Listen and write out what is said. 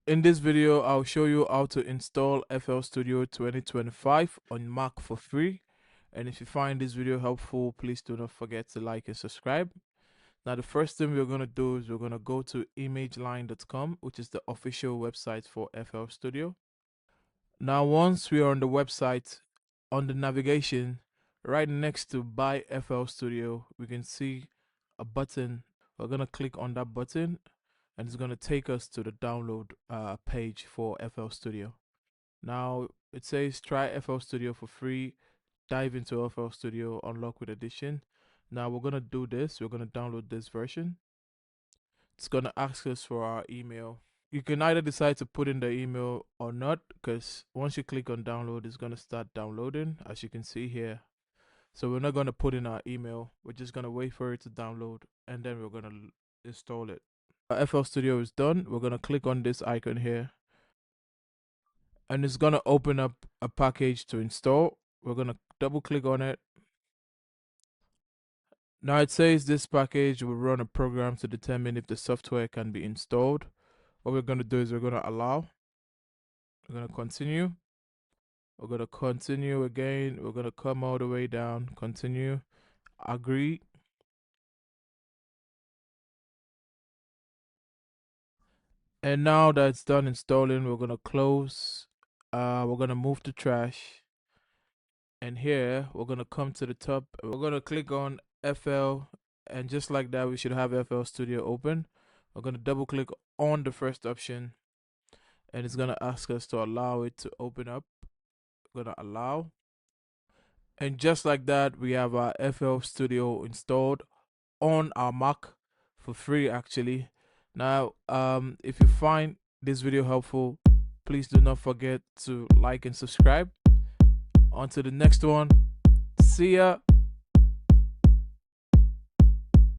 In this video, I'll show you how to install FL Studio 2025 on Mac for free. And if you find this video helpful, please do not forget to like and subscribe. Now, the first thing we're going to do is we're going to go to imageline.com, which is the official website for FL Studio. Now, once we are on the website, on the navigation, right next to Buy FL Studio, we can see a button. We're going to click on that button and it's going to take us to the download page for FL Studio. Now it says try FL Studio for free, dive into FL Studio, unlock with edition. Now we're going to do this. We're going to download this version. It's going to ask us for our email. You can either decide to put in the email or not, because once you click on download, it's going to start downloading, as you can see here. So we're not going to put in our email. We're just going to wait for it to download and then we're going to install it. FL Studio is done. We're going to click on this icon here and it's going to open up a package to install. We're going to double click on it. Now it says this package will run a program to determine if the software can be installed. What we're going to do is we're going to allow. We're going to continue. We're going to continue again. We're going to come all the way down. Continue. Agree. And now that it's done installing, we're going to close. We're going to move to trash. And here we're going to come to the top. We're going to click on FL. And just like that, we should have FL Studio open. We're going to double click on the first option. And it's going to ask us to allow it to open up. We're going to allow. And just like that, we have our FL Studio installed on our Mac for free, actually. Now, if you find this video helpful, please do not forget to like and subscribe. On to the next one. See ya.